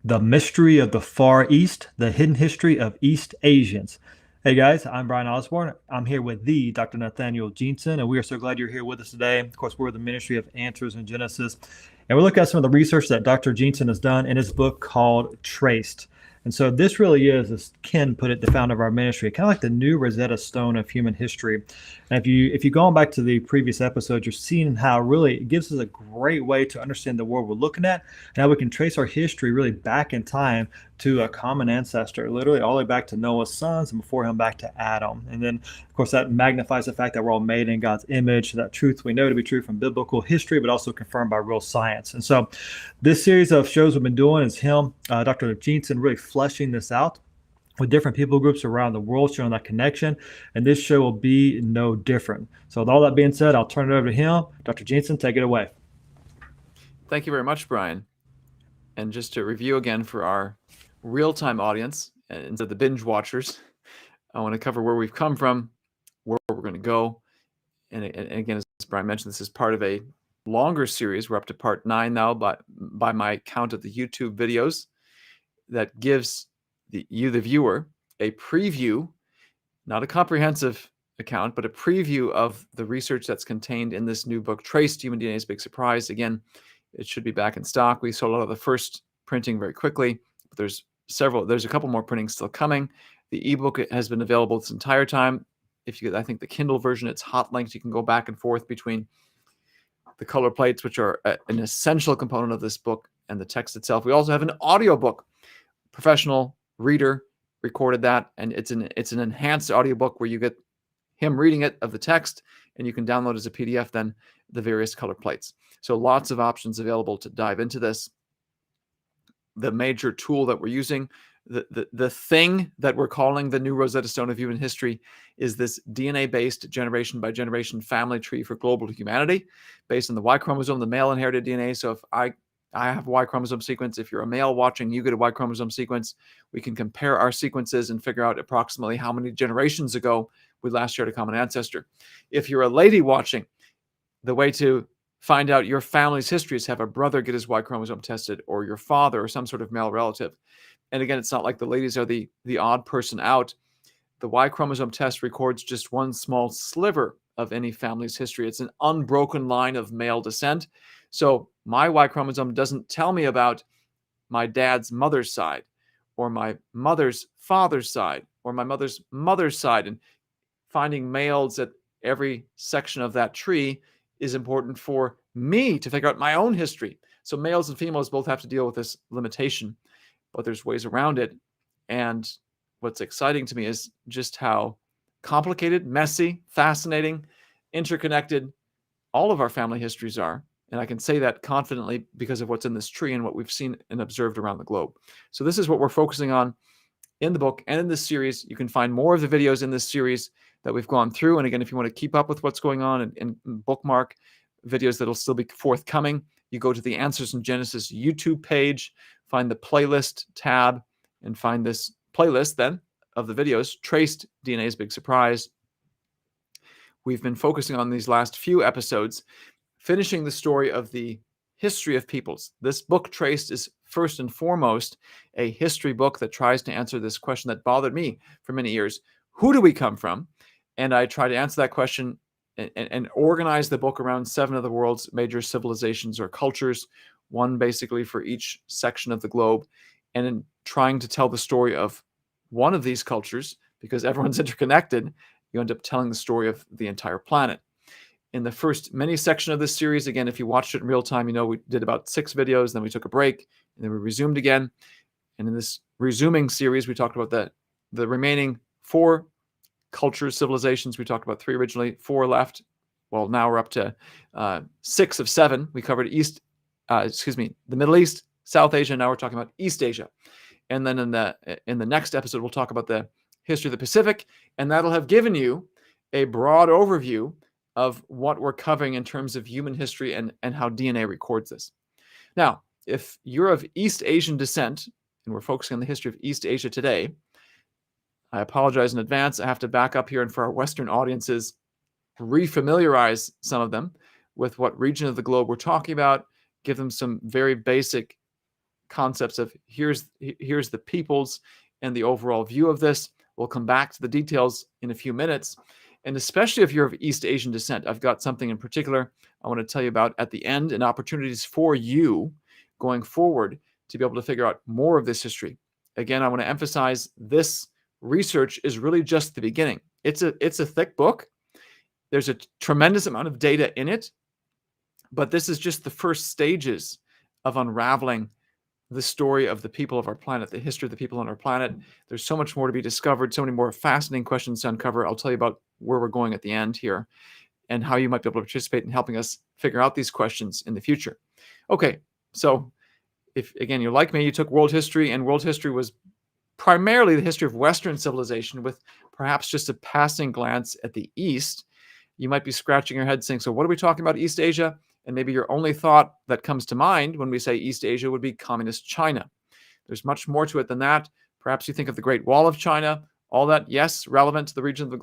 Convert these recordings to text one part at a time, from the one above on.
The Mystery of the Far East, The Hidden History of East Asians. Hey guys, I'm Brian Osborne. I'm here with the Dr. Nathaniel Jeanson, and we are so glad you're here with us today. Of course, we're the Ministry of Answers in Genesis, and we're looking at some of the research that Dr. Jeanson has done in his book called Traced. And so this really is, as Ken put it, the founder of our ministry, kind of like the new Rosetta Stone of human history. And if you go on back to the previous episodes, you're seeing how really it gives us a great way to understand the world we're looking at, and how we can trace our history really back in time to a common ancestor, literally all the way back to Noah's sons and before him back to Adam. And then, of course, that magnifies the fact that we're all made in God's image, that truth we know to be true from biblical history, but also confirmed by real science. And so this series of shows we've been doing is Dr. Jeanson, really fleshing this out with different people groups around the world, showing that connection. And this show will be no different. So with all that being said, I'll turn it over to him. Dr. Jeanson, take it away. Thank you very much, Brian. And just to review again for our real-time audience, instead of the binge watchers, I want to cover where we've come from, where we're going to go. And again, as Brian mentioned, this is part of a longer series. We're up to part 9 now, but by my count of the YouTube videos, that gives you, the viewer, a preview, not a comprehensive account, but a preview of the research that's contained in this new book, Traced: Human DNA's Big Surprise. Again, it should be back in stock. We sold out of the first printing very quickly, but there's a couple more printings still coming. The ebook has been available this entire time. If you get, I think, the Kindle version, it's hot linked. You can go back and forth between the color plates, which are an essential component of this book, and the text itself. We also have an audiobook. Professional reader recorded that, and it's an enhanced audiobook where you get him reading it of the text, and you can download as a PDF then the various color plates. So lots of options available to dive into this. The major tool that we're using, the thing that we're calling the new Rosetta Stone of human history, is this DNA-based generation by generation family tree for global humanity, based on the Y chromosome, the male inherited DNA. So if I have a Y chromosome sequence, if you're a male watching, you get a Y chromosome sequence. We can compare our sequences and figure out approximately how many generations ago we last shared a common ancestor. If you're a lady watching, the way to find out your family's history is have a brother get his Y chromosome tested, or your father, or some sort of male relative. And again, it's not like the ladies are the odd person out. The Y chromosome test records just one small sliver of any family's history. It's an unbroken line of male descent. So my Y chromosome doesn't tell me about my dad's mother's side, or my mother's father's side, or my mother's mother's side. And finding males at every section of that tree is important for me to figure out my own history. So males and females both have to deal with this limitation, but there's ways around it. And what's exciting to me is just how complicated, messy, fascinating, interconnected all of our family histories are. And I can say that confidently because of what's in this tree and what we've seen and observed around the globe. So this is what we're focusing on in the book and in this series. You can find more of the videos in this series that we've gone through. And again, if you want to keep up with what's going on and bookmark videos that'll still be forthcoming, you go to the Answers in Genesis YouTube page, find the playlist tab, and find this playlist then of the videos, Traced: DNA's Big Surprise. We've been focusing on these last few episodes, finishing the story of the history of peoples. This book, Traced, is first and foremost a history book that tries to answer this question that bothered me for many years. Who do we come from? And I try to answer that question and organize the book around 7 of the world's major civilizations or cultures, one basically for each section of the globe. And in trying to tell the story of one of these cultures, because everyone's interconnected, you end up telling the story of the entire planet. In the first mini section of this series, again, if you watched it in real time, you know we did about 6 videos, then we took a break, and then we resumed again. And in this resuming series, we talked about the remaining 4 cultures, civilizations. We talked about 3 originally, 4 left. Well, now we're up to 6 of 7. We covered the Middle East, South Asia. Now we're talking about East Asia. And then in the next episode, we'll talk about the history of the Pacific, and that'll have given you a broad overview of what we're covering in terms of human history and how DNA records this. Now, if you're of East Asian descent, and we're focusing on the history of East Asia today, I apologize in advance. I have to back up here and for our Western audiences, refamiliarize some of them with what region of the globe we're talking about, give them some very basic concepts of here's the peoples and the overall view of this. We'll come back to the details in a few minutes. And especially if you're of East Asian descent, I've got something in particular I want to tell you about at the end, and opportunities for you going forward to be able to figure out more of this history. Again, I want to emphasize this research is really just the beginning. It's a thick book. There's a tremendous amount of data in it, but this is just the first stages of unraveling the story of the people of our planet, the history of the people on our planet. There's so much more to be discovered, so many more fascinating questions to uncover. I'll tell you about where we're going at the end here and how you might be able to participate in helping us figure out these questions in the future. Okay, so if, again, you're like me, you took world history, and world history was primarily the history of Western civilization with perhaps just a passing glance at the East, you might be scratching your head saying, so what are we talking about, East Asia? And maybe your only thought that comes to mind when we say East Asia would be communist China. There's much more to it than that. Perhaps you think of the Great Wall of China, all that, yes, relevant to the region of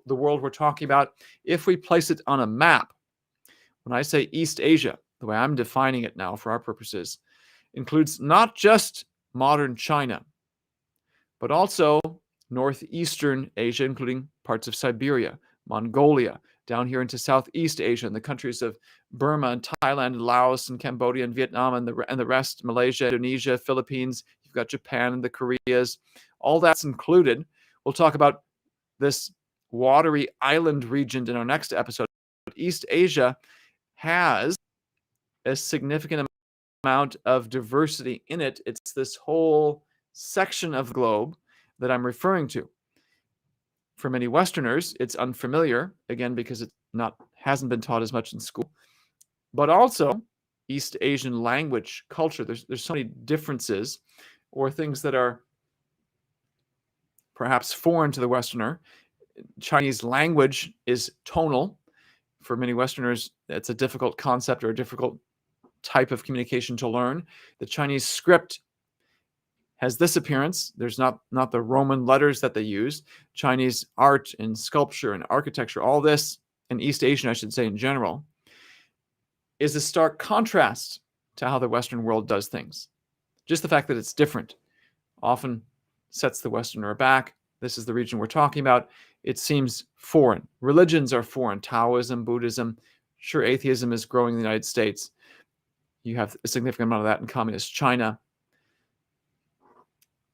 the world we're talking about. If we place it on a map, when I say East Asia, the way I'm defining it now for our purposes, includes not just modern China, but also northeastern Asia, including parts of Siberia, Mongolia, down here into Southeast Asia, and the countries of Burma and Thailand, Laos and Cambodia and Vietnam and the rest, Malaysia, Indonesia, Philippines. You've got Japan and the Koreas. All that's included. We'll talk about this watery island region in our next episode. But East Asia has a significant amount of diversity in it. It's this whole section of the globe that I'm referring to. For many Westerners, it's unfamiliar, again, because it hasn't been taught as much in school. But also, East Asian language, culture, there's so many differences or things that are perhaps foreign to the Westerner. Chinese language is tonal. For many Westerners, it's a difficult concept or a difficult type of communication to learn. The Chinese script has this appearance. There's not the Roman letters that they use. Chinese art and sculpture and architecture, all this, and East Asian, I should say, in general, is a stark contrast to how the Western world does things. Just the fact that it's different often sets the Westerner back. This is the region we're talking about. It seems foreign. Religions are foreign. Taoism, Buddhism. Sure, atheism is growing in the United States. You have a significant amount of that in communist China.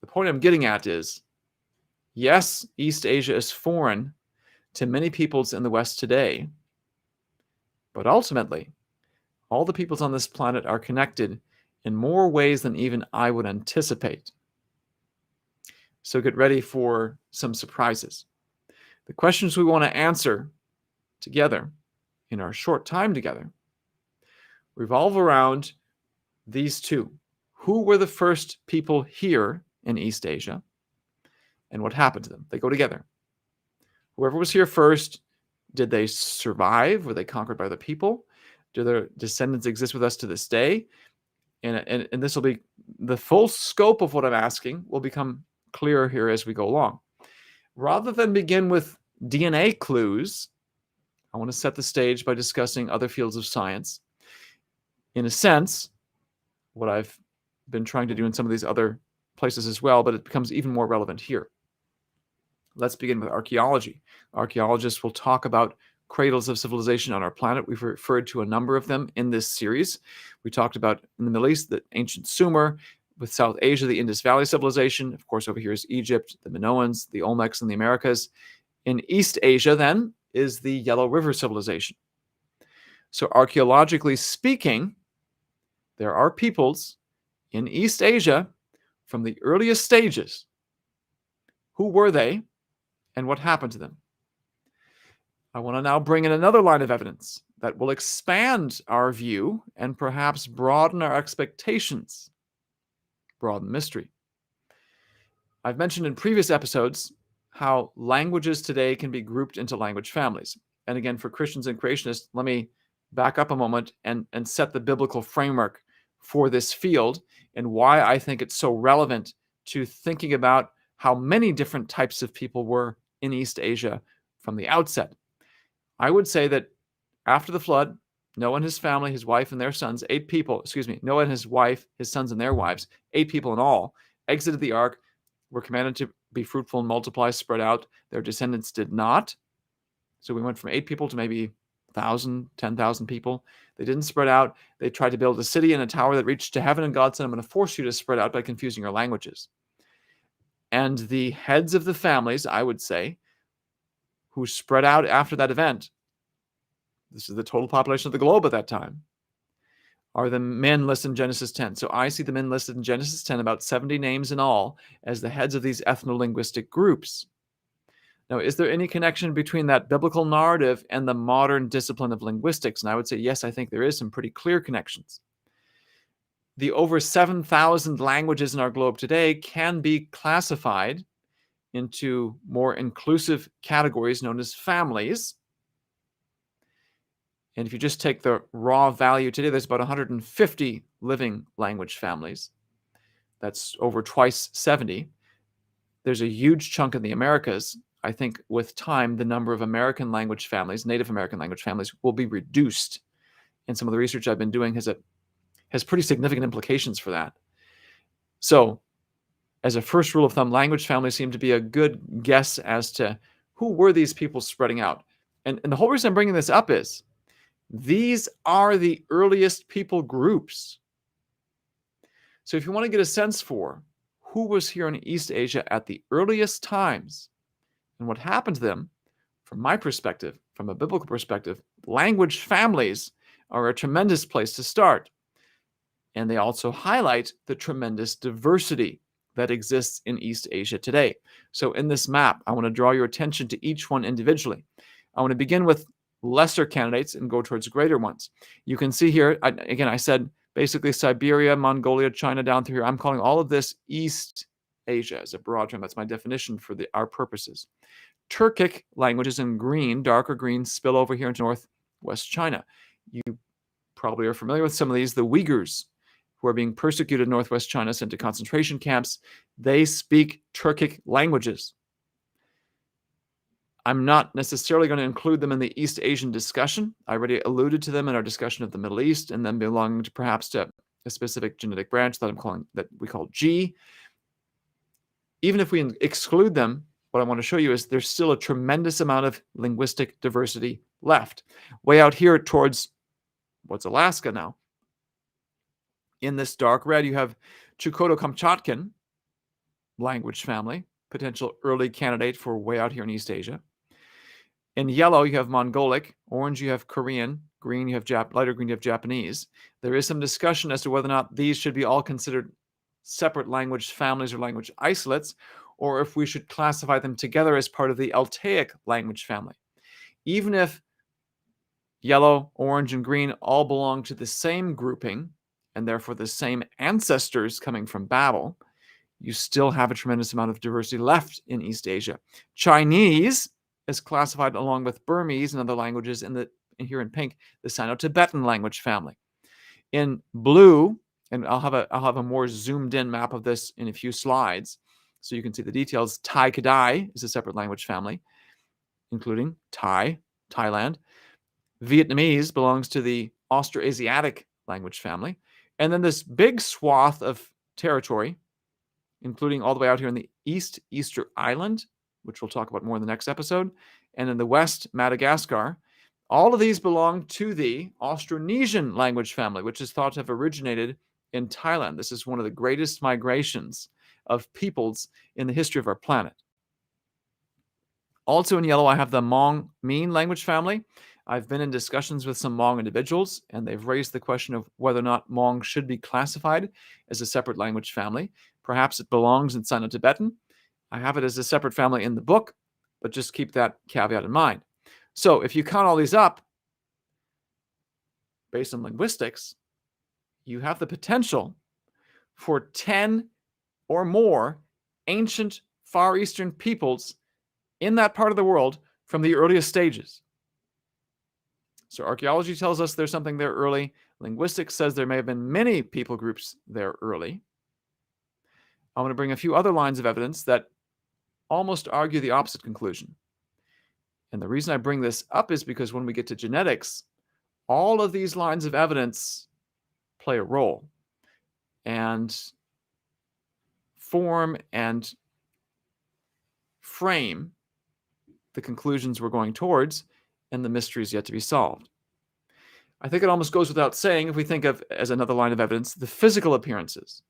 The point I'm getting at is, yes, East Asia is foreign to many peoples in the West today, but ultimately, all the peoples on this planet are connected in more ways than even I would anticipate. So get ready for some surprises. The questions we want to answer together in our short time together revolve around these two. Who were the first people here in East Asia, and what happened to them? They go together. Whoever was here first, did they survive? Were they conquered by other people? Do their descendants exist with us to this day? And this will be the full scope of what I'm asking will become clearer here as we go along. Rather than begin with DNA clues, I want to set the stage by discussing other fields of science. In a sense, what I've been trying to do in some of these other places as well, but it becomes even more relevant here. Let's begin with archaeology. Archaeologists will talk about cradles of civilization on our planet. We've referred to a number of them in this series. We talked about in the Middle East, the ancient Sumer, with South Asia, the Indus Valley civilization. Of course, over here is Egypt, the Minoans, the Olmecs in the Americas. In East Asia, then, is the Yellow River civilization. So archaeologically speaking, there are peoples in East Asia from the earliest stages. Who were they, and what happened to them? I want to now bring in another line of evidence that will expand our view and perhaps broaden our expectations, broaden mystery. I've mentioned in previous episodes how languages today can be grouped into language families. And again, for Christians and creationists, let me back up a moment and set the biblical framework for this field and why I think it's so relevant to thinking about how many different types of people were in East Asia from the outset. I would say that after the flood, Noah and his family, his wife and their sons, 8 people, Noah and his wife, his sons and their wives, 8 people in all, exited the ark, were commanded to be fruitful and multiply, spread out. Their descendants did not. So we went from 8 people to maybe 1,000, 10,000 people. They didn't spread out. They tried to build a city and a tower that reached to heaven, and God said, I'm going to force you to spread out by confusing your languages. And the heads of the families, I would say, who spread out after that event, this is the total population of the globe at that time, are the men listed in Genesis 10. So I see the men listed in Genesis 10, about 70 names in all, as the heads of these ethno-linguistic groups. Now, is there any connection between that biblical narrative and the modern discipline of linguistics? And I would say, yes, I think there is some pretty clear connections. The over 7,000 languages in our globe today can be classified into more inclusive categories known as families. And if you just take the raw value today, there's about 150 living language families. That's over twice 70. There's a huge chunk in the Americas. I think with time, the number of American language families, Native American language families, will be reduced. And some of the research I've been doing has pretty significant implications for that. So, as a first rule of thumb, language families seem to be a good guess as to who were these people spreading out. And the whole reason I'm bringing this up is these are the earliest people groups. So if you want to get a sense for who was here in East Asia at the earliest times and what happened to them, from my perspective, from a biblical perspective, language families are a tremendous place to start. And they also highlight the tremendous diversity that exists in East Asia today. So in this map, I want to draw your attention to each one individually. I want to begin with lesser candidates and go towards greater ones. You can see here, I said basically Siberia, Mongolia, China down through here. I'm calling all of this East Asia as a broad term. That's my definition for our purposes. Turkic languages in green, darker green, spill over here into northwest China. You probably are familiar with some of these. The Uyghurs, who are being persecuted in northwest China, sent to concentration camps, they speak Turkic languages. I'm not necessarily going to include them in the East Asian discussion. I already alluded to them in our discussion of the Middle East and them belonging to perhaps to a specific genetic branch that we call G. Even if we exclude them, what I want to show you is there's still a tremendous amount of linguistic diversity left. Way out here towards what's Alaska now. In this dark red, you have Chukoto-Kamchatkan language family, potential early candidate for way out here in East Asia. In yellow, you have Mongolic. Orange, you have Korean. Green, you have lighter green, you have Japanese. There is some discussion as to whether or not these should be all considered separate language families or language isolates, or if we should classify them together as part of the Altaic language family. Even if yellow, orange, and green all belong to the same grouping, and therefore the same ancestors coming from Babel, you still have a tremendous amount of diversity left in East Asia. Chinese is classified along with Burmese and other languages here in pink, the Sino-Tibetan language family. In blue, and I'll have a more zoomed in map of this in a few slides, so you can see the details. Thai Kadai is a separate language family, including Thai, Thailand. Vietnamese belongs to the Austroasiatic language family. And then this big swath of territory, including all the way out here in the east, Easter Island, which we'll talk about more in the next episode, and in the west, Madagascar. All of these belong to the Austronesian language family, which is thought to have originated in Thailand. This is one of the greatest migrations of peoples in the history of our planet. Also in yellow, I have the Hmong-Mien language family. I've been in discussions with some Hmong individuals, and they've raised the question of whether or not Hmong should be classified as a separate language family. Perhaps it belongs in Sino-Tibetan. I have it as a separate family in the book, but just keep that caveat in mind. So if you count all these up, based on linguistics, you have the potential for 10 or more ancient Far Eastern peoples in that part of the world from the earliest stages. So archaeology tells us there's something there early. Linguistics says there may have been many people groups there early. I want to bring a few other lines of evidence that almost argue the opposite conclusion. And the reason I bring this up is because when we get to genetics, All of these lines of evidence play a role and form and frame the conclusions we're going towards and the mysteries yet to be solved. I think it almost goes without saying, if we think of, as another line of evidence, the physical appearances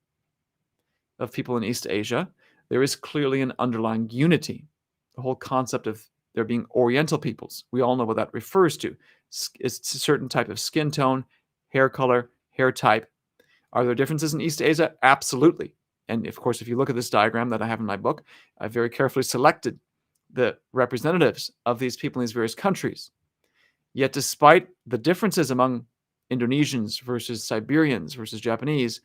of people in East Asia, there is clearly an underlying unity. The whole concept of there being Oriental peoples, we all know what that refers to. It's a certain type of skin tone, hair color, hair type. Are there differences in East Asia? Absolutely. And of course, if you look at this diagram that I have in my book, I've very carefully selected the representatives of these people in these various countries. Yet despite the differences among Indonesians versus Siberians versus Japanese,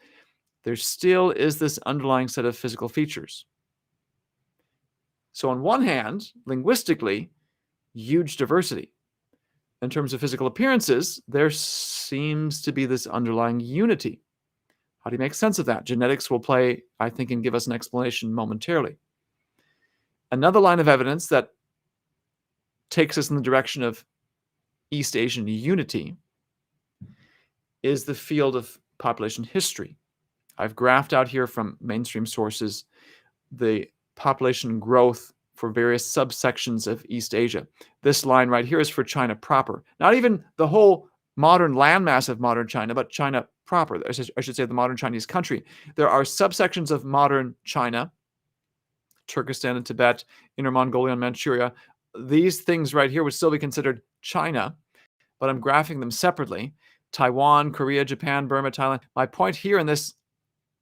there still is this underlying set of physical features. So on one hand, linguistically, huge diversity. In terms of physical appearances, there seems to be this underlying unity. How do you make sense of that? Genetics will play, I think, and give us an explanation momentarily. Another line of evidence that takes us in the direction of East Asian unity is the field of population history. I've graphed out here from mainstream sources the population growth for various subsections of East Asia. This line right here is for China proper. Not even the whole modern landmass of modern China, but China proper. I should say the modern Chinese country. There are subsections of modern China, Turkestan and Tibet, Inner Mongolia and Manchuria. These things right here would still be considered China, but I'm graphing them separately. Taiwan, Korea, Japan, Burma, Thailand. My point here in this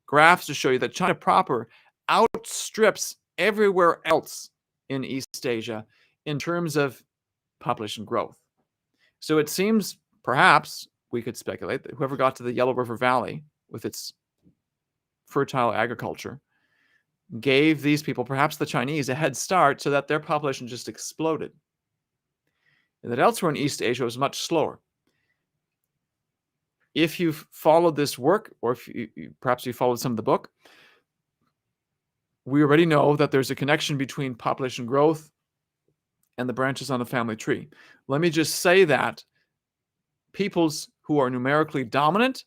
graph is to show you that China proper outstrips everywhere else in East Asia in terms of population growth. So it seems, perhaps, we could speculate that whoever got to the Yellow River Valley with its fertile agriculture gave these people, perhaps the Chinese, a head start so that their population just exploded. And that elsewhere in East Asia was much slower. If you've followed this work, or if perhaps you followed some of the book, we already know that there's a connection between population growth and the branches on the family tree. Let me just say that peoples who are numerically dominant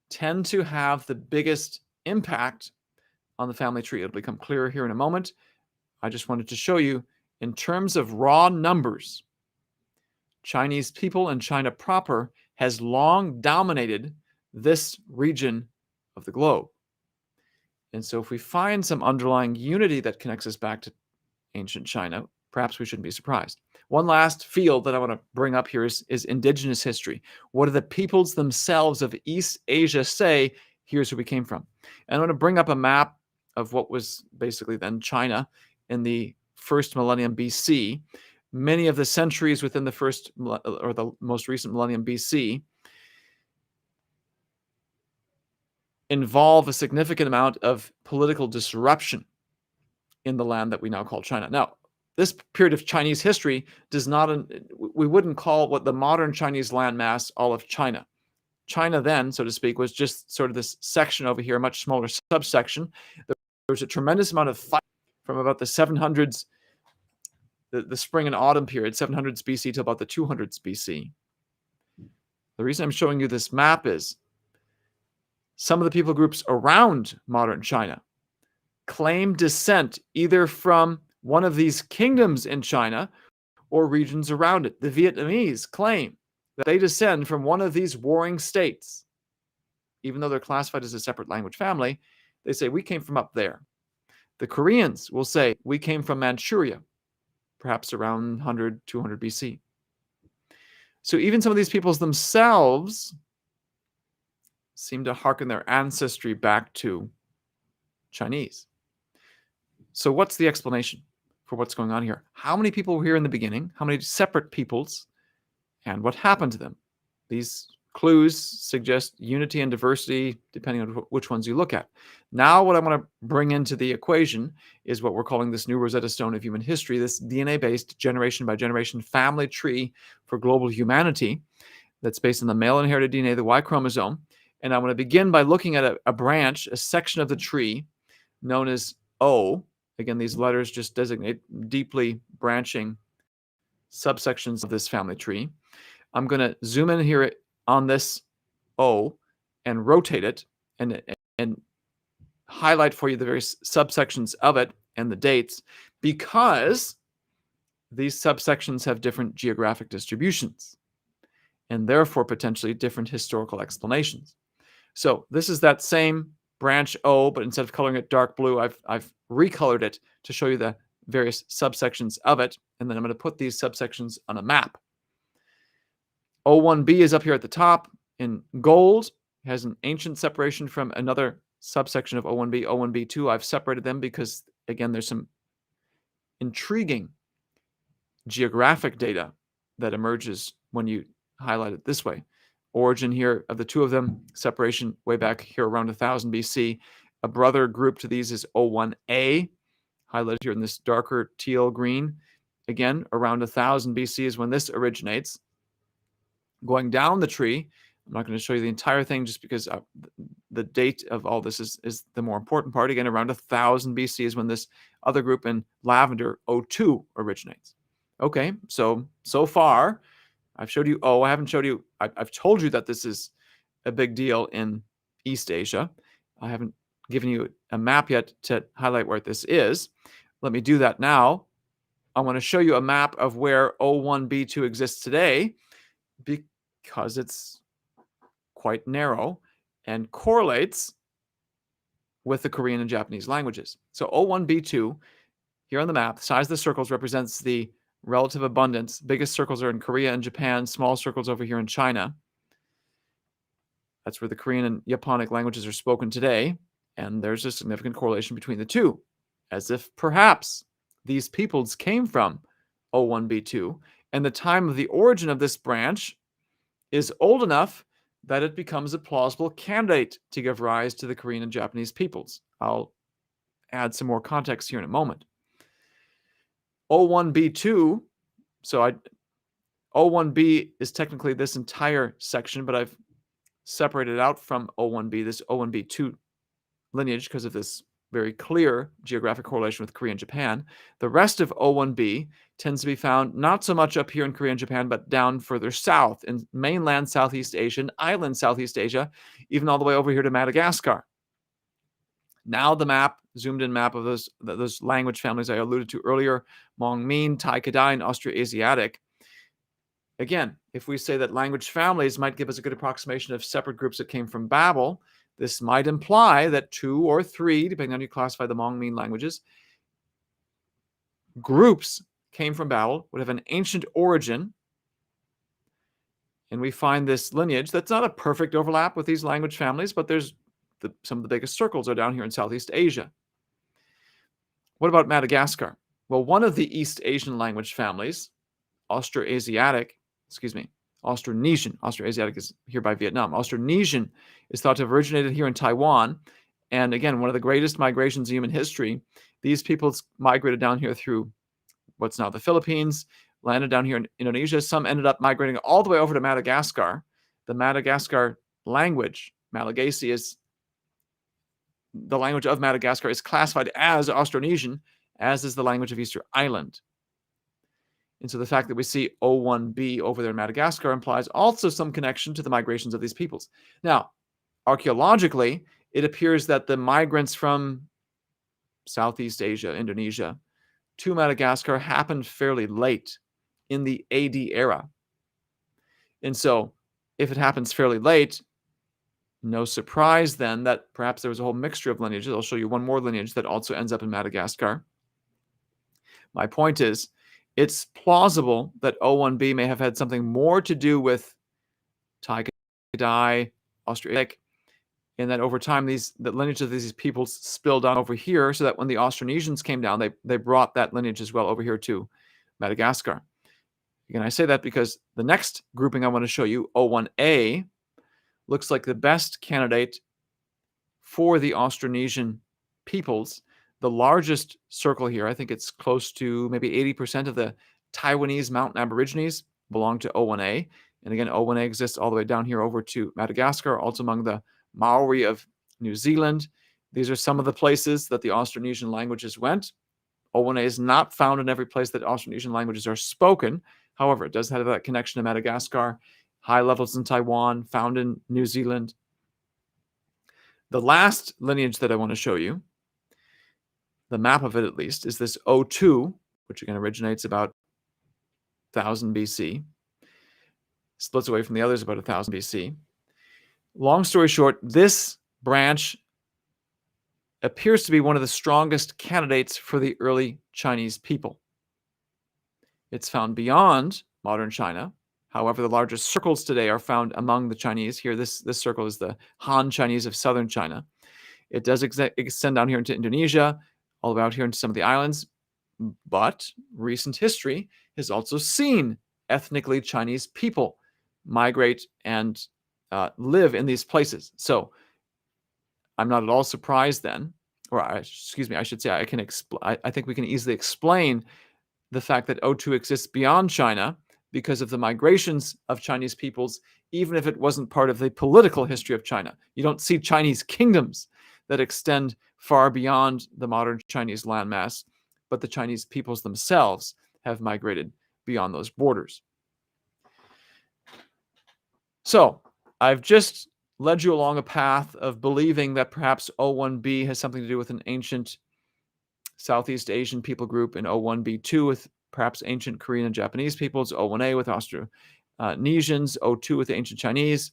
tend to have the biggest impact on the family tree. It'll become clearer here in a moment. I just wanted to show you, in terms of raw numbers, Chinese people and China proper has long dominated this region of the globe. And so if we find some underlying unity that connects us back to ancient China, perhaps we shouldn't be surprised. One last field that I want to bring up here is indigenous history. What do the peoples themselves of East Asia say? Here's where we came from. And I want to bring up a map of what was basically then China in the first millennium BC. Many of the centuries within the first or the most recent millennium BC involve a significant amount of political disruption in the land that we now call China. Now, this period of Chinese history does not, we wouldn't call what the modern Chinese landmass all of China. China then, so to speak, was just sort of this section over here, a much smaller subsection. There was a tremendous amount of fight from about the 700s, the spring and autumn period, 700s BC to about the 200s BC. The reason I'm showing you this map is some of the people groups around modern China claim descent either from one of these kingdoms in China or regions around it. The Vietnamese claim that they descend from one of these warring states. Even though they're classified as a separate language family, they say, we came from up there. The Koreans will say, we came from Manchuria, perhaps around 100, 200 BC. So even some of these peoples themselves seem to hearken their ancestry back to Chinese. So what's the explanation for what's going on here? How many people were here in the beginning? How many separate peoples? And what happened to them? These clues suggest unity and diversity, depending on which ones you look at. Now, what I want to bring into the equation is what we're calling this new Rosetta Stone of human history, this DNA-based generation by generation family tree for global humanity that's based on the male inherited DNA, the Y chromosome. And I want to begin by looking at a branch, a section of the tree known as O. Again, these letters just designate deeply branching subsections of this family tree. I'm going to zoom in here on this O and rotate it and highlight for you the various subsections of it and the dates, because these subsections have different geographic distributions and therefore potentially different historical explanations. So this is that same branch O, but instead of coloring it dark blue, I've recolored it to show you the various subsections of it, and then I'm going to put these subsections on a map. O1b is up here at the top in gold. It has an ancient separation from another subsection of O1b, O1b2. I've separated them because, again, there's some intriguing geographic data that emerges when you highlight it this way. Origin here of the two of them, separation way back here around 1000 BC. A brother group to these is O1a, highlighted here in this darker teal green. Again, around 1000 BC is when this originates. Going down the tree, I'm not going to show you the entire thing just because the date of all this is the more important part. Again, around 1000 BC is when this other group in lavender, O2, originates. Okay, so far, I've showed you O. I haven't showed you, I've told you that this is a big deal in East Asia. I haven't given you a map yet to highlight where this is. Let me do that now. I want to show you a map of where O1b2 exists today, because it's quite narrow and correlates with the Korean and Japanese languages. So O1b2, here on the map, the size of the circles represents the relative abundance. Biggest circles are in Korea and Japan, small circles over here in China. That's where the Korean and Japonic languages are spoken today, and there's a significant correlation between the two, as if perhaps these peoples came from O1b2, and the time of the origin of this branch is old enough that it becomes a plausible candidate to give rise to the Korean and Japanese peoples. I'll add some more context here in a moment. O1b2, O1b is technically this entire section, but I've separated out from O1b, this O1b2 lineage, because of this very clear geographic correlation with Korea and Japan. The rest of O1b tends to be found not so much up here in Korea and Japan, but down further south in mainland Southeast Asia and island Southeast Asia, even all the way over here to Madagascar. Now the map, zoomed in map of those language families I alluded to earlier, Hmong-Mien, Tai-Kadai, and Austroasiatic. Again, if we say that language families might give us a good approximation of separate groups that came from Babel, this might imply that 2 or 3, depending on how you classify the Hmong-Mien languages, groups came from Babel, would have an ancient origin. And we find this lineage that's not a perfect overlap with these language families, but there's some of the biggest circles are down here in Southeast Asia. What about Madagascar? Well, one of the East Asian language families, Austronesian, Austroasiatic is here by Vietnam. Austronesian is thought to have originated here in Taiwan. And again, one of the greatest migrations in human history. These peoples migrated down here through what's now the Philippines, landed down here in Indonesia. Some ended up migrating all the way over to Madagascar. The Madagascar language, Malagasy, is the language of Madagascar, is classified as Austronesian, as is the language of Easter Island. And so the fact that we see O1b over there in Madagascar implies also some connection to the migrations of these peoples. Now, archaeologically, it appears that the migrants from Southeast Asia, Indonesia, to Madagascar happened fairly late in the AD era. And so if it happens fairly late, no surprise then that perhaps there was a whole mixture of lineages. I'll show you one more lineage that also ends up in Madagascar. My point is, it's plausible that O1b may have had something more to do with Tai-Kadai, Austroasiatic, and that over time the lineage of these peoples spilled down over here, so that when the Austronesians came down, they brought that lineage as well over here to Madagascar. Again, I say that because the next grouping I want to show you, O1a, looks like the best candidate for the Austronesian peoples. The largest circle here, I think it's close to maybe 80% of the Taiwanese mountain aborigines belong to O1a. And again, O1a exists all the way down here over to Madagascar, also among the Maori of New Zealand. These are some of the places that the Austronesian languages went. O1a is not found in every place that Austronesian languages are spoken, However, it does have that connection to Madagascar, high levels in Taiwan, found in New Zealand. The last lineage that I want to show you, the map of it at least, is this O2, which again originates about 1000 BC, splits away from the others about 1000 BC. Long story short, this branch appears to be one of the strongest candidates for the early Chinese people. It's found beyond modern China. However, the largest circles today are found among the Chinese. Here, this circle is the Han Chinese of southern China. It does extend down here into Indonesia, all the way out here into some of the islands. But recent history has also seen ethnically Chinese people migrate and live in these places. So I'm not at all surprised then, or excuse me, I should say I think we can easily explain the fact that O2 exists beyond China because of the migrations of Chinese peoples, even if it wasn't part of the political history of China. You don't see Chinese kingdoms that extend far beyond the modern Chinese landmass, but the Chinese peoples themselves have migrated beyond those borders. So I've just led you along a path of believing that perhaps O1b has something to do with an ancient Southeast Asian people group, and O1b2 with perhaps ancient Korean and Japanese peoples, O1a with Austronesians, O2 with ancient Chinese.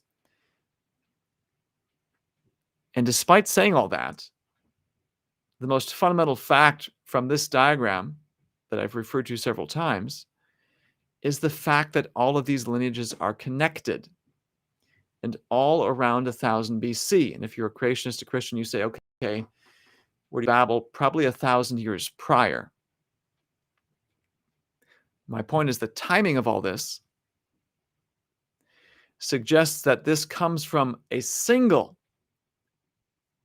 And despite saying all that, the most fundamental fact from this diagram that I've referred to several times is the fact that all of these lineages are connected and all around 1000 BC. And if you're a creationist, a Christian, you say, okay, where do you Babel? Probably 1000 years prior. My point is the timing of all this suggests that this comes from a single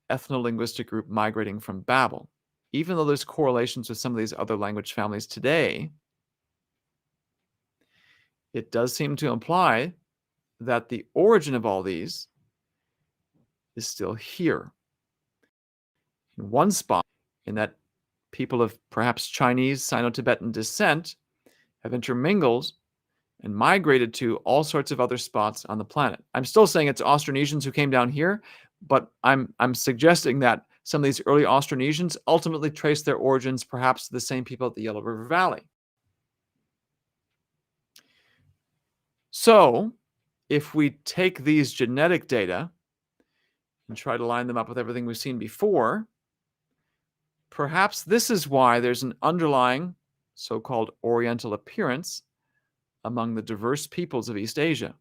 ethno-linguistic group migrating from Babel. Even though there's correlations with some of these other language families today, it does seem to imply that the origin of all these is still here. In one spot, in that people of perhaps Chinese, Sino-Tibetan descent have intermingled and migrated to all sorts of other spots on the planet. I'm still saying it's Austronesians who came down here, but I'm suggesting that some of these early Austronesians ultimately trace their origins perhaps to the same people at the Yellow River Valley. So, if we take these genetic data and try to line them up with everything we've seen before, perhaps this is why there's an underlying so-called Oriental appearance among the diverse peoples of East Asia.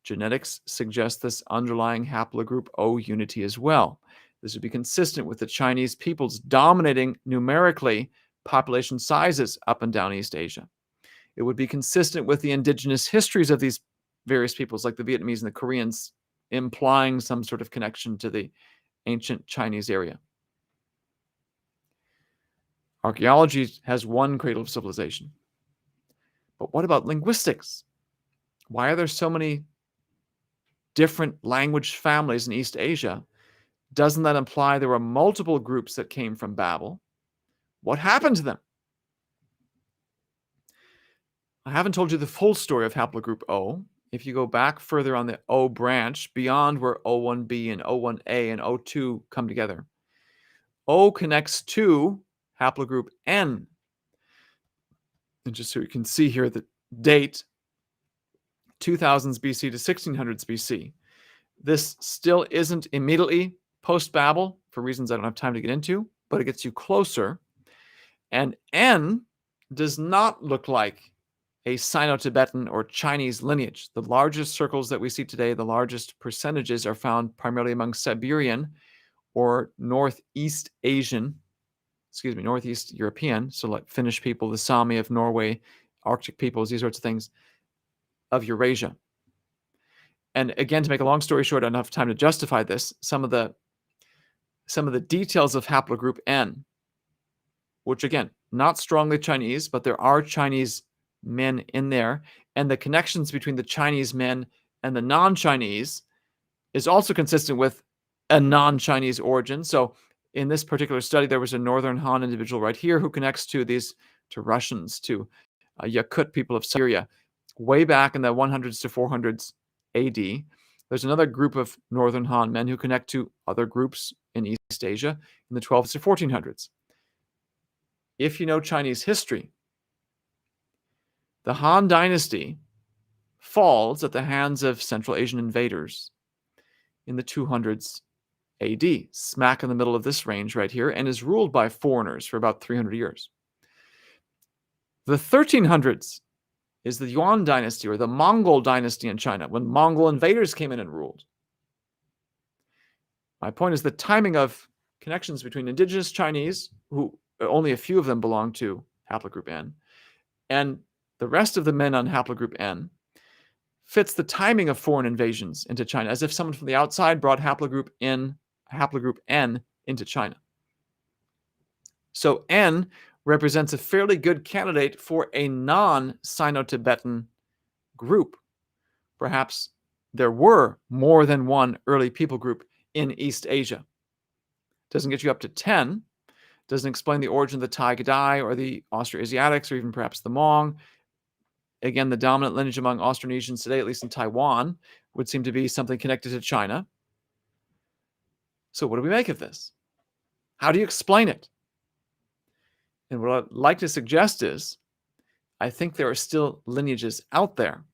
Genetics suggests this underlying haplogroup O unity as well. This would be consistent with the Chinese peoples dominating numerically population sizes up and down East Asia. It would be consistent with the indigenous histories of these various peoples, like the Vietnamese and the Koreans, implying some sort of connection to the ancient Chinese area. Archaeology has one cradle of civilization. But what about linguistics? Why are there so many different language families in East Asia? Doesn't that imply there were multiple groups that came from Babel? What happened to them? I haven't told you the full story of haplogroup O. If you go back further on the O branch, beyond where O1b and O1a and O2 come together, O connects to haplogroup N. And just so you can see here the date, 2000s BC to 1600s BC. This still isn't immediately post-Babel for reasons I don't have time to get into, but it gets you closer. And N does not look like a Sino-Tibetan or Chinese lineage. The largest circles that we see today, the largest percentages are found primarily among Siberian or Northeast Asian, Northeast European, so like Finnish people, the Sami of Norway, Arctic peoples, these sorts of things, of Eurasia. And again, to make a long story short, I don't have time to justify this, some of the details of haplogroup N, which again, not strongly Chinese, but there are Chinese men in there, and the connections between the Chinese men and the non-Chinese is also consistent with a non-Chinese origin. So in this particular study, there was a Northern Han individual right here who connects to Russians, to Yakut people of Syria, way back in the 100s to 400s AD. There's another group of Northern Han men who connect to other groups in East Asia in the 1200s to 1400s. If you know Chinese history, the Han Dynasty falls at the hands of Central Asian invaders in the 200s AD, smack in the middle of this range right here, and is ruled by foreigners for about 300 years. The 1300s is the Yuan dynasty, or the Mongol dynasty in China, when Mongol invaders came in and ruled. My point is the timing of connections between indigenous Chinese, who only a few of them belong to haplogroup N, and the rest of the men on haplogroup N fits the timing of foreign invasions into China, as if someone from the outside brought haplogroup N into China. So N represents a fairly good candidate for a non-Sino-Tibetan group. Perhaps there were more than one early people group in East Asia. Doesn't get you up to 10. Doesn't explain the origin of the Tai Gadai or the Austroasiatics or even perhaps the Hmong. Again, the dominant lineage among Austronesians today, at least in Taiwan, would seem to be something connected to China. So what do we make of this? How do you explain it? And what I'd like to suggest is, I think there are still lineages out there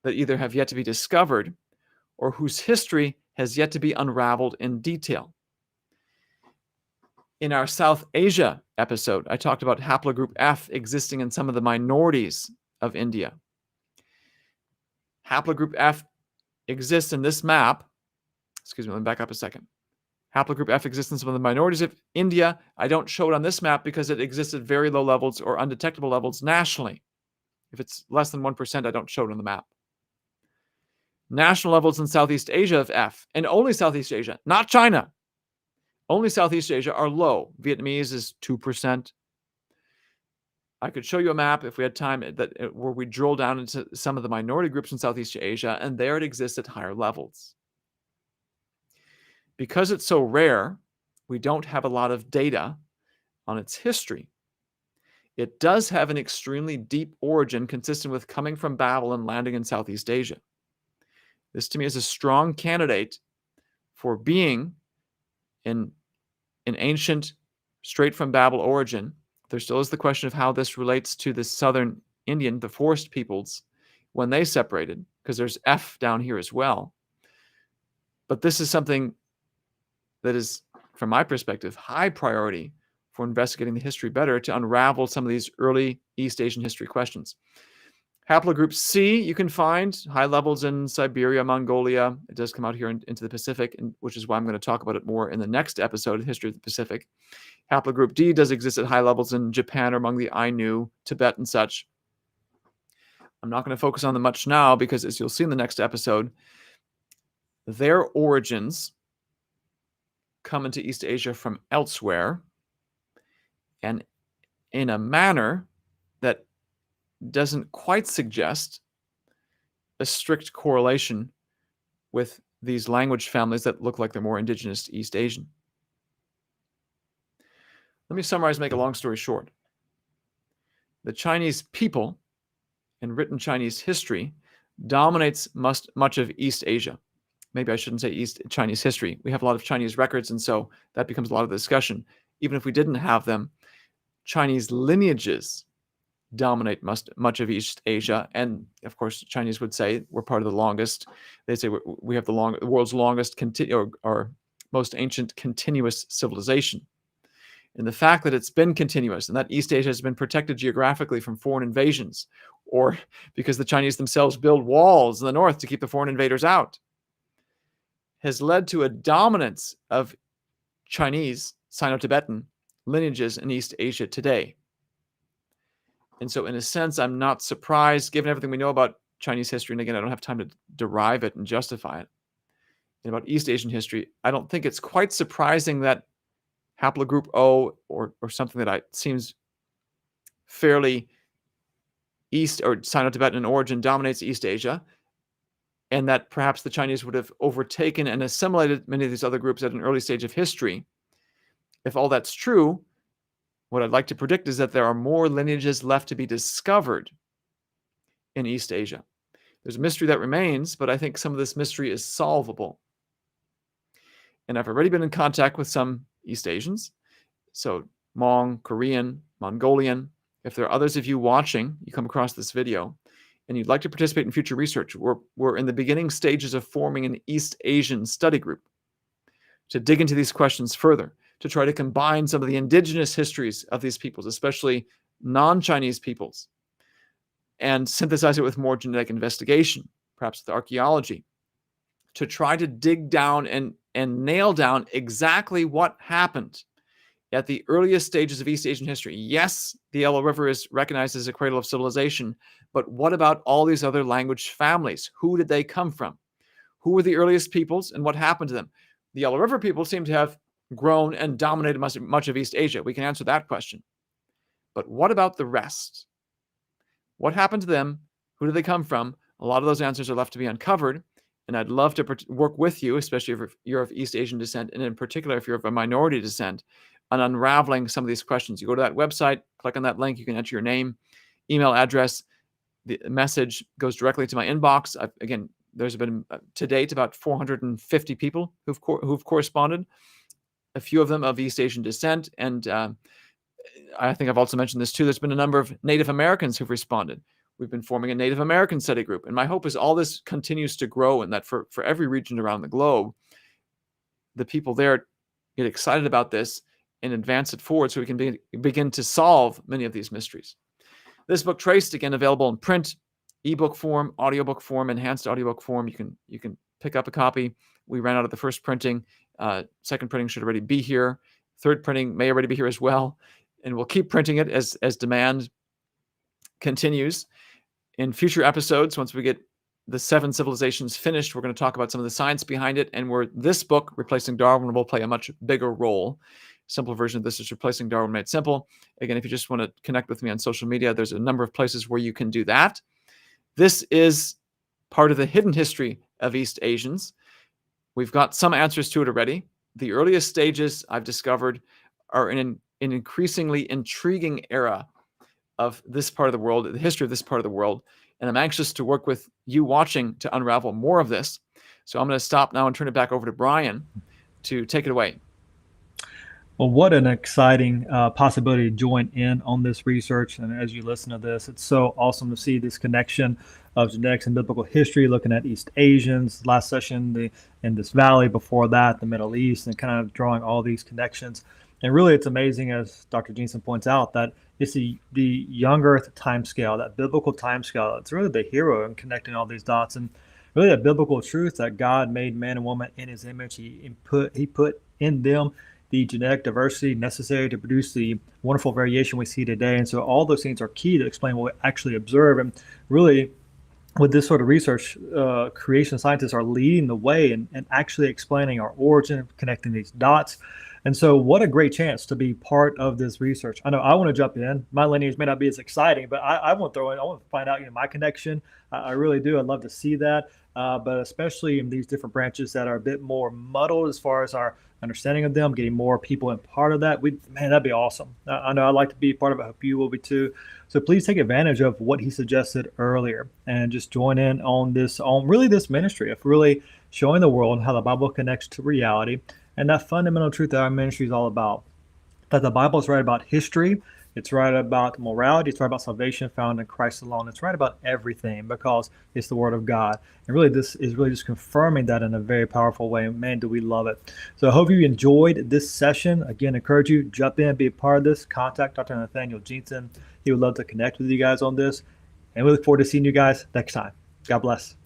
that either have yet to be discovered or whose history has yet to be unraveled in detail. In our South Asia episode, I talked about haplogroup F existing in some of the minorities of India. Haplogroup F exists in this map. Excuse me, let me back up a second. Haplogroup F exists in some of the minorities of India. I don't show it on this map because it exists at very low levels or undetectable levels nationally. If it's less than 1%, I don't show it on the map. National levels in Southeast Asia of F, and only Southeast Asia, not China. Only Southeast Asia are low. Vietnamese is 2%. I could show you a map if we had time where we drill down into some of the minority groups in Southeast Asia, and there it exists at higher levels. Because it's so rare, we don't have a lot of data on its history. It does have an extremely deep origin consistent with coming from Babel and landing in Southeast Asia. This to me is a strong candidate for being an ancient, straight from Babel origin. There still is the question of how this relates to the southern Indian, the forest peoples, when they separated, because there's F down here as well. But this is something that is, from my perspective, high priority for investigating the history better to unravel some of these early East Asian history questions. Haplogroup C, you can find high levels in Siberia, Mongolia. It does come out here into the Pacific, which is why I'm going to talk about it more in the next episode of History of the Pacific. Haplogroup D does exist at high levels in Japan or among the Ainu, Tibet, and such. I'm not going to focus on them much now because, as you'll see in the next episode, their origins come into East Asia from elsewhere, and in a manner that doesn't quite suggest a strict correlation with these language families that look like they're more indigenous to East Asian. Let me summarize, make a long story short. The Chinese people and written Chinese history dominates much of East Asia. Maybe I shouldn't say East Chinese history. We have a lot of Chinese records, and so that becomes a lot of the discussion. Even if we didn't have them, Chinese lineages dominate much of East Asia. And of course, Chinese would say we're part of the longest. They say we have the world's longest or most ancient continuous civilization. And the fact that it's been continuous and that East Asia has been protected geographically from foreign invasions, or because the Chinese themselves build walls in the north to keep the foreign invaders out, has led to a dominance of Chinese, Sino-Tibetan lineages in East Asia today. And so in a sense, I'm not surprised, given everything we know about Chinese history, and again, I don't have time to derive it and justify it, and about East Asian history, I don't think it's quite surprising that haplogroup O or something that seems fairly East or Sino-Tibetan in origin dominates East Asia, and that perhaps the Chinese would have overtaken and assimilated many of these other groups at an early stage of history. If all that's true, what I'd like to predict is that there are more lineages left to be discovered in East Asia. There's a mystery that remains, but I think some of this mystery is solvable. And I've already been in contact with some East Asians, so Hmong, Korean, Mongolian. If there are others of you watching, you come across this video, and you'd like to participate in future research, we're in the beginning stages of forming an East Asian study group to dig into these questions further, to try to combine some of the indigenous histories of these peoples, especially non-Chinese peoples, and synthesize it with more genetic investigation, perhaps with archaeology, to try to dig down and nail down exactly what happened at the earliest stages of East Asian history. Yes, the Yellow River is recognized as a cradle of civilization, but what about all these other language families? Who did they come from? Who were the earliest peoples and what happened to them? The Yellow River people seem to have grown and dominated much of East Asia. We can answer that question. But what about the rest? What happened to them? Who did they come from? A lot of those answers are left to be uncovered. And I'd love to work with you, especially if you're of East Asian descent, and in particular, if you're of a minority descent, on unraveling some of these questions. You go to that website, click on that link, you can enter your name, email address. The message goes directly to my inbox. Again, there's been, to date, about 450 people who've corresponded, a few of them of East Asian descent. And I think I've also mentioned this too. There's been a number of Native Americans who've responded. We've been forming a Native American study group. And my hope is all this continues to grow, and that for every region around the globe, the people there get excited about this and advance it forward so we can begin to solve many of these mysteries. This book, Traced, again, available in print, ebook form, audiobook form, enhanced audiobook form. You can pick up a copy. We ran out of the first printing. Second printing should already be here. Third printing may already be here as well. And we'll keep printing it as demand continues. In future episodes, once we get the 7 civilizations finished, we're going to talk about some of the science behind it, and where this book, Replacing Darwin, will play a much bigger role. Simple version of this is Replacing Darwin Made Simple. Again, if you just want to connect with me on social media, there's a number of places where you can do that. This is part of the hidden history of East Asians. We've got some answers to it already. The earliest stages I've discovered are in an increasingly intriguing era of this part of the world, the history of this part of the world. And I'm anxious to work with you watching to unravel more of this. So I'm going to stop now and turn it back over to Brian to take it away. Well, what an exciting possibility to join in on this research. And as you listen to this, it's so awesome to see this connection of genetics and biblical history, looking at East Asians, last session, in this valley, before that, the Middle East, and kind of drawing all these connections. And really, it's amazing, as Dr. Jeanson points out, that it's the young earth time scale, that biblical time scale. It's really the hero in connecting all these dots. And really a biblical truth that God made man and woman in his image. He put in them the genetic diversity necessary to produce the wonderful variation we see today. And so all those things are key to explain what we actually observe. And really, with this sort of research, creation scientists are leading the way and actually explaining our origin, connecting these dots. And so what a great chance to be part of this research. I know I want to jump in. My lineage may not be as exciting, but I want to throw in, I want to find out my connection. I really do. I'd love to see that. But especially in these different branches that are a bit more muddled as far as our understanding of them, getting more people in part of that, man, that'd be awesome. I know I'd like to be part of it. I hope you will be too. So please take advantage of what he suggested earlier and just join in on this ministry of really showing the world how the Bible connects to reality and that fundamental truth that our ministry is all about. That the Bible is right about history, it's right about morality, it's right about salvation found in Christ alone. It's right about everything because it's the Word of God. And really, this is really just confirming that in a very powerful way. Man, do we love it. So I hope you enjoyed this session. Again, encourage you, jump in, be a part of this. Contact Dr. Nathaniel Jeanson. He would love to connect with you guys on this. And we look forward to seeing you guys next time. God bless.